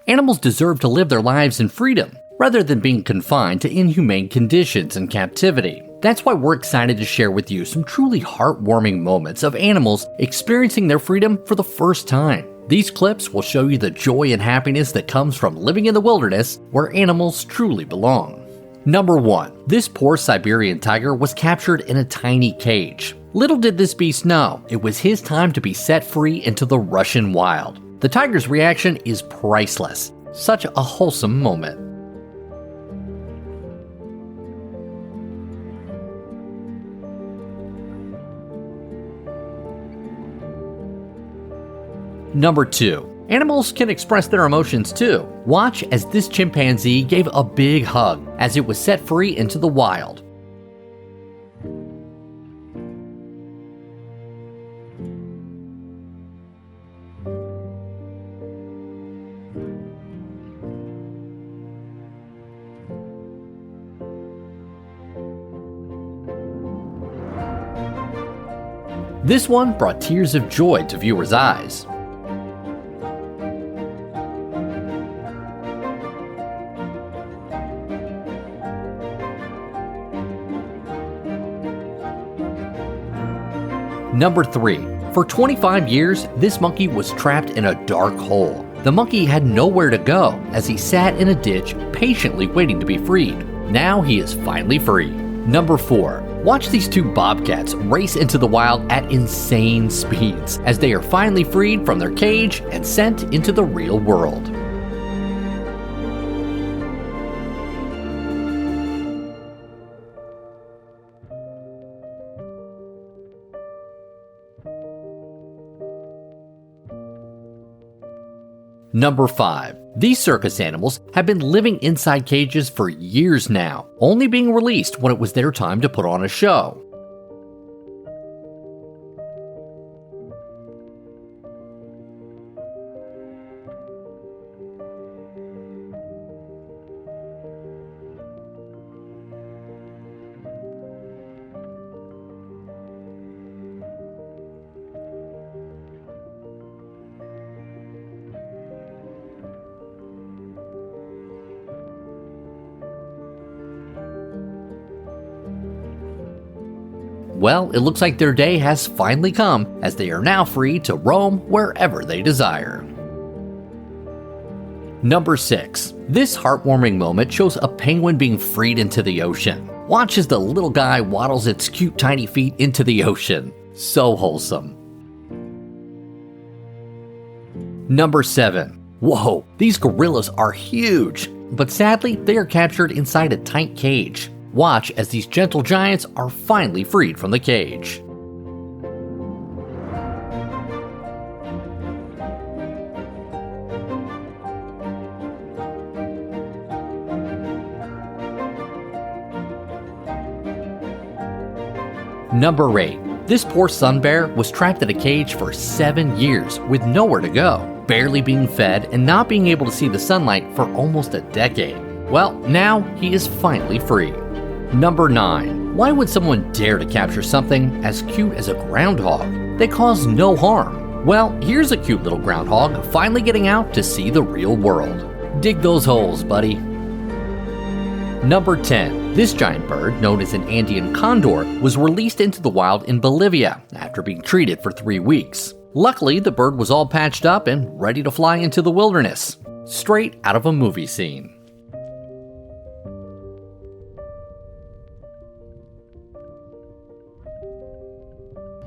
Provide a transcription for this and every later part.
Animals deserve to live their lives in freedom, rather than being confined to inhumane conditions in captivity. That's why we're excited to share with you some truly heartwarming moments of animals experiencing their freedom for the first time. These clips will show you the joy and happiness that comes from living in the wilderness where animals truly belong. Number 1. This poor Siberian tiger was captured in a tiny cage. Little did this beast know, it was his time to be set free into the Russian wild. The tiger's reaction is priceless. Such a wholesome moment. Number 2. Animals can express their emotions too. Watch as this chimpanzee gave a big hug as it was set free into the wild. This one brought tears of joy to viewers' eyes. Number 3. For 25 years, this monkey was trapped in a dark hole. The monkey had nowhere to go as he sat in a ditch patiently waiting to be freed. Now he is finally free. Number 4. Watch these two bobcats race into the wild at insane speeds as they are finally freed from their cage and sent into the real world. Number 5. These circus animals have been living inside cages for years now, only being released when it was their time to put on a show. Well, it looks like their day has finally come, as they are now free to roam wherever they desire. Number 6. This heartwarming moment shows a penguin being freed into the ocean. Watch as the little guy waddles its cute tiny feet into the ocean. So wholesome. Number 7. Whoa, these gorillas are huge, but sadly they are captured inside a tight cage. Watch as these gentle giants are finally freed from the cage. Number 8. This poor sun bear was trapped in a cage for 7 years with nowhere to go, barely being fed and not being able to see the sunlight for almost a decade. Well, now he is finally free. Number 9. Why would someone dare to capture something as cute as a groundhog? They cause no harm. Well, here's a cute little groundhog finally getting out to see the real world. Dig those holes, buddy. Number 10. This giant bird, known as an Andean condor, was released into the wild in Bolivia after being treated for 3 weeks. Luckily, the bird was all patched up and ready to fly into the wilderness. Straight out of a movie scene.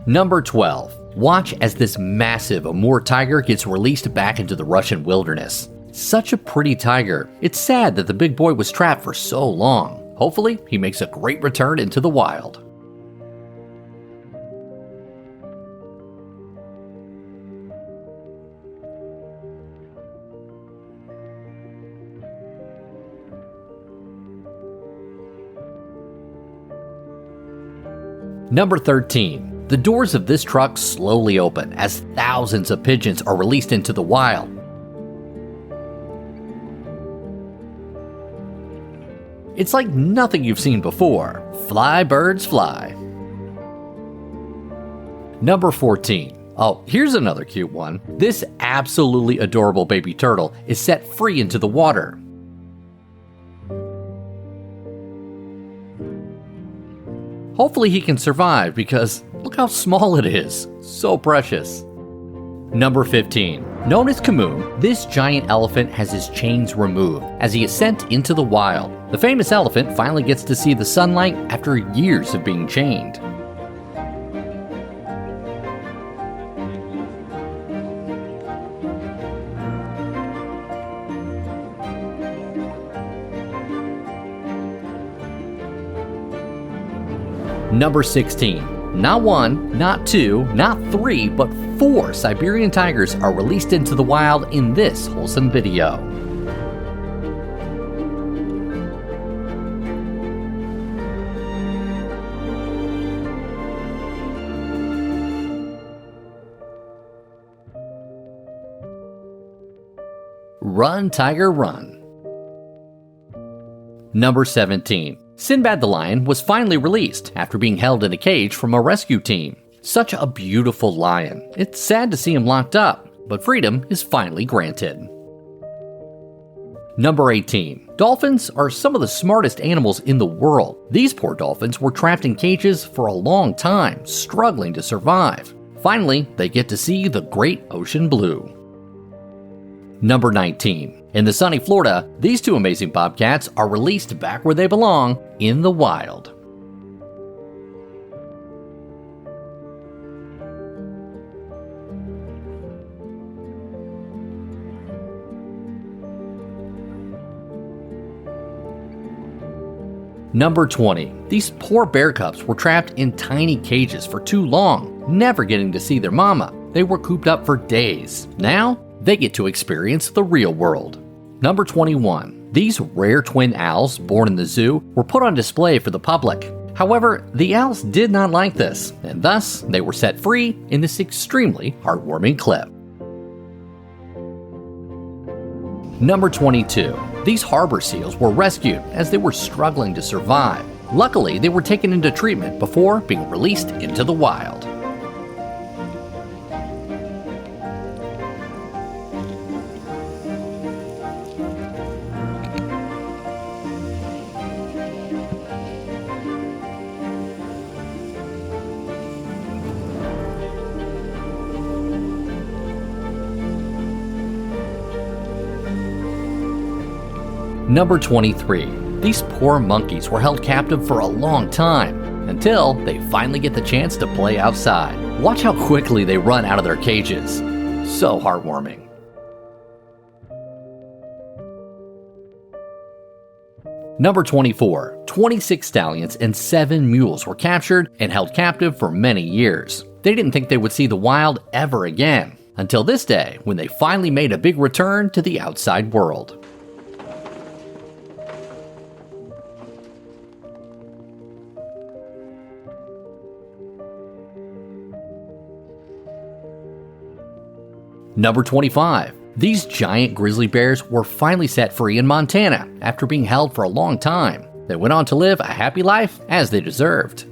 Number 12. Watch as this massive Amur tiger gets released back into the Russian wilderness. Such a pretty tiger. It's sad that the big boy was trapped for so long. Hopefully, he makes a great return into the wild. Number 13. The doors of this truck slowly open as thousands of pigeons are released into the wild. It's like nothing you've seen before. Fly, birds, fly. Number 14. Oh, here's another cute one. This absolutely adorable baby turtle is set free into the water. Hopefully he can survive because look how small it is. So precious. Number 15. Known as Kamoon, this giant elephant has his chains removed as he is sent into the wild. The famous elephant finally gets to see the sunlight after years of being chained. Number 16. Not one, not two, not three, but 4 Siberian tigers are released into the wild in this wholesome video. Run, tiger, run. Number 17. Sinbad the lion was finally released after being held in a cage from a rescue team. Such a beautiful lion. It's sad to see him locked up, but freedom is finally granted. Number 18. Dolphins are some of the smartest animals in the world. These poor dolphins were trapped in cages for a long time, struggling to survive. Finally, they get to see the great ocean blue. Number 19. In the sunny Florida, these 2 amazing bobcats are released back where they belong, in the wild. Number 20. These poor bear cubs were trapped in tiny cages for too long, never getting to see their mama. They were cooped up for days. Now, they get to experience the real world. Number 21. These rare twin owls born in the zoo were put on display for the public. However, the owls did not like this, and thus they were set free in this extremely heartwarming clip. Number 22. These harbor seals were rescued as they were struggling to survive. Luckily, they were taken into treatment before being released into the wild. Number 23. These poor monkeys were held captive for a long time, until they finally get the chance to play outside. Watch how quickly they run out of their cages. So heartwarming. Number 24. 26 stallions and 7 mules were captured and held captive for many years. They didn't think they would see the wild ever again, until this day when they finally made a big return to the outside world. Number 25. These giant grizzly bears were finally set free in Montana after being held for a long time. They went on to live a happy life as they deserved.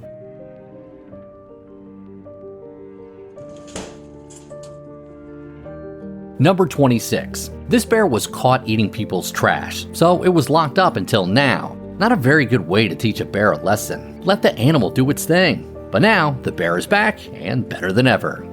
Number 26. This bear was caught eating people's trash, so it was locked up until now. Not a very good way to teach a bear a lesson. Let the animal do its thing. But now, the bear is back and better than ever.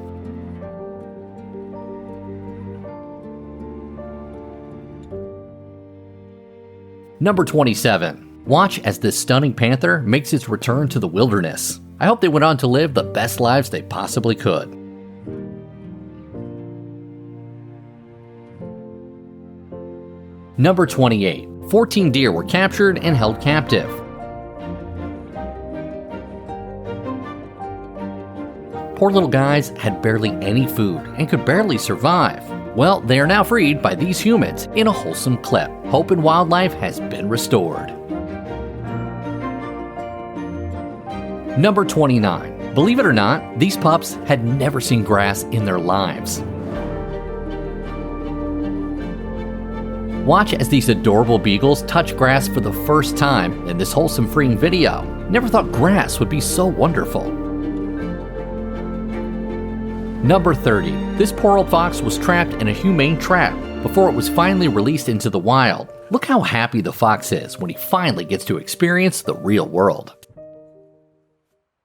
Number 27. Watch as this stunning panther makes its return to the wilderness. I hope they went on to live the best lives they possibly could. Number 28. 14 deer were captured and held captive. Poor little guys had barely any food and could barely survive. Well, they are now freed by these humans in a wholesome clip. Hope in wildlife has been restored. Number 29. Believe it or not, these pups had never seen grass in their lives. Watch as these adorable beagles touch grass for the first time in this wholesome freeing video. Never thought grass would be so wonderful. Number 30. This poor old fox was trapped in a humane trap before it was finally released into the wild. Look how happy the fox is when he finally gets to experience the real world.